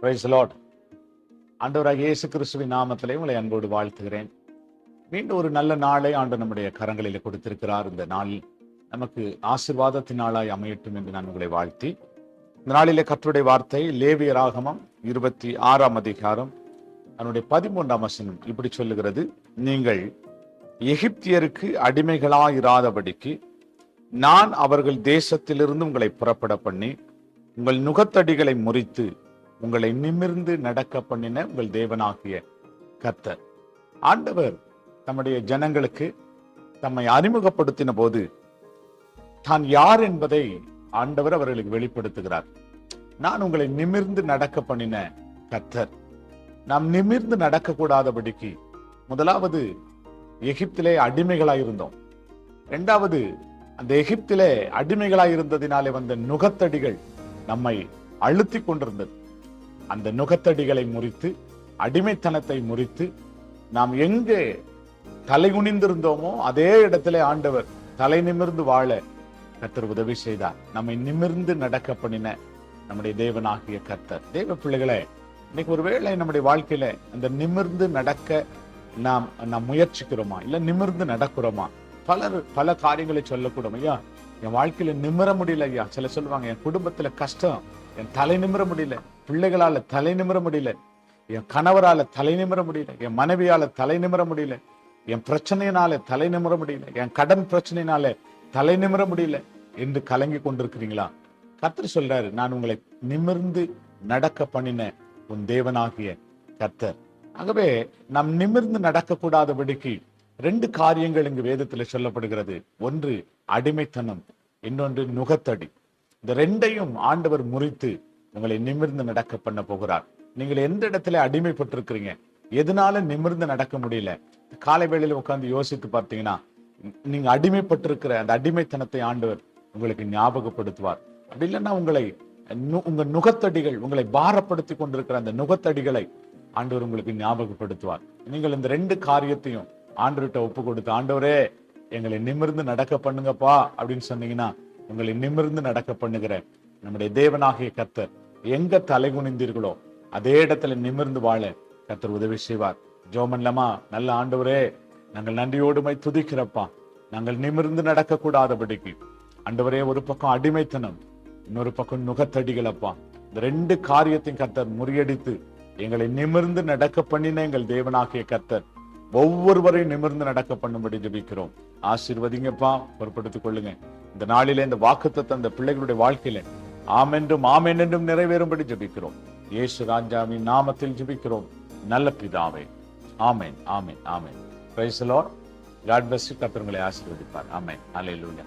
Price the Lord. ஆண்டவராகிய இயேசு கிறிஸ்துவின் நாமத்திலே உங்களை அன்போடு வாழ்த்துகிறேன். மீண்டும் ஒரு நல்ல நாளை ஆண்டவர் நம்முடைய கரங்களில் கொடுத்திருக்கிறார். இந்த நாள் நமக்கு ஆசீர்வாதத்தின் நாளாய் அமையட்டும் என்று நான் உங்களை வாழ்த்தி, இந்த நாளிலே கர்த்தருடைய வார்த்தை லேவியராகமம் 26ஆம் அதிகாரம் அதனுடைய 13ஆம் வசனம் இப்படி சொல்லுகிறது: நீங்கள் எகிப்தியருக்கு அடிமைகளாயிராதபடிக்கு நான் அவர்கள் தேசத்திலிருந்து உங்களை புறப்பட பண்ணி உங்கள் நுகத்தடிகளை முறித்து உங்களை நிமிர்ந்து நடக்க பண்ணின உங்கள் தேவனாகிய கர்த்தர். ஆண்டவர் தம்முடைய ஜனங்களுக்கு தம்மை அறிமுகப்படுத்தின போது தான் யார் என்பதை ஆண்டவர் அவர்களுக்கு வெளிப்படுத்துகிறார். நான் உங்களை நிமிர்ந்து நடக்க பண்ணின கர்த்தர். நாம் நிமிர்ந்து நடக்க கூடாதபடிக்கு முதலாவது எகிப்திலே அடிமைகளாயிருந்தோம். இரண்டாவது, அந்த எகிப்திலே அடிமைகளாயிருந்ததினாலே வந்த நுகத்தடிகள் நம்மை அழுத்தி கொண்டிருந்தது. அந்த நுகத்தடிகளை முறித்து, அடிமைத்தனத்தை முறித்து, நாம் எங்கே தலை குனிந்திருந்தோமோ அதே இடத்திலே ஆண்டவர் தலை நிமிர்ந்து வாழ கர்த்தர் உதவி செய்தார். நம்மை நிமிர்ந்து நடக்க பண்ணின நம்முடைய தேவனாகிய கர்த்தர். தேவ பிள்ளைகளே, இன்னைக்கு ஒருவேளை நம்முடைய வாழ்க்கையில அந்த நிமிர்ந்து நடக்க நாம் முயற்சிக்கிறோமா, இல்ல நிமிர்ந்து நடக்கிறோமா? பல காரியங்களை சொல்லக்கூடும். ஐயா, என் வாழ்க்கையில நிமிர முடியல ஐயா. சில சொல்லுவாங்க, என் குடும்பத்துல கஷ்டம், என் தலை நிமிர முடியல, பிள்ளைகளால தலை நிமிர முடியல, என் கணவரால தலை நிமிர முடியல, என் மனைவியால தலை நிமிர முடியல, என் பிரச்சனையினால தலை நிமிர முடியல, என் கடன் பிரச்சனையினால தலை நிமிர முடியல என்று கலங்கி கொண்டிருக்கிறீங்களா? கர்த்தர் சொல்றாரு, நான் உங்களை நிமிர்ந்து நடக்க பண்ணின உன் தேவனாகிய கர்த்தர். ஆகவே நாம் நிமிர்ந்து நடக்க கூடாதபடிக்கு ரெண்டு காரியங்கள் இங்கு வேதத்தில் சொல்லப்படுகிறது. ஒன்று அடிமைத்தனம், இன்னொன்று நுகத்தடி. இந்த ரெண்டையும் ஆண்டவர் முறித்து உங்களை நிமிர்ந்து நடக்க பண்ண போகிறார். நீங்கள் எந்த இடத்துல அடிமைப்பட்டிருக்கிறீங்க, எதனால நிமிர்ந்து நடக்க முடியல? காலை வேளையில உட்கார்ந்து யோசித்து பார்த்தீங்கன்னா, நீங்க அடிமைப்பட்டிருக்கிற அந்த அடிமைத்தனத்தை ஆண்டவர் உங்களுக்கு ஞாபகப்படுத்துவார். அப்படி இல்லைன்னா உங்க நுகத்தடிகள், உங்களை பாரப்படுத்தி கொண்டிருக்கிற அந்த நுகத்தடிகளை ஆண்டவர் உங்களுக்கு ஞாபகப்படுத்துவார். நீங்கள் இந்த ரெண்டு காரியத்தையும் ஆண்டவர்கிட்ட ஒப்பு கொடுத்து, ஆண்டவரே எங்களை நிமிர்ந்து நடக்க பண்ணுங்கப்பா அப்படின்னு சொன்னீங்கன்னா, உங்களை நிமிர்ந்து நடக்க பண்ணுகிற நம்முடைய தேவனாகிய கர்த்தர் எங்க தலை குனிந்தீர்களோ அதே இடத்துல நிமிர்ந்து வாழ கர்த்தர் உதவி செய்வார். ஜோமன்லமா, நல்ல ஆண்டவரே, நாங்கள் நன்றியோடுமை துதிக்கிறப்பா. நாங்கள் நிமிர்ந்து நடக்க கூடாதபடிக்கு ஆண்டவரே, ஒரு பக்கம் அடிமைத்தனம், இன்னொரு பக்கம் நுகத்தடிகளப்பா, இந்த ரெண்டு காரியத்தையும் கர்த்தர் முறியடித்து எங்களை நிமிர்ந்து நடக்க பண்ணின எங்கள் தேவனாகிய கர்த்தர் ஒவ்வொருவரையும் நிமிர்ந்து நடக்க பண்ணும்படி ஜெபிக்கிறோம். ஆசீர்வதிங்கப்பா, பொறுப்படுத்திக் கொள்ளுங்க. இந்த நாளிலே இந்த வாக்குத்தத்தம் அந்த பிள்ளைகளுடைய வாழ்க்கையில ஆமென்றும் ஆமென் என்றும் நிறைவேறும்படி ஜெபிக்கிறோம். இயேசு ராஜாவின் நாமத்தில் ஜெபிக்கிறோம் நல்ல பிதாவே. Amen, amen, amen. Praise the Lord. God bless you. கர்த்தர் உங்களை ஆசீர்வதிப்பார். ஆமென். அல்லேலூயா.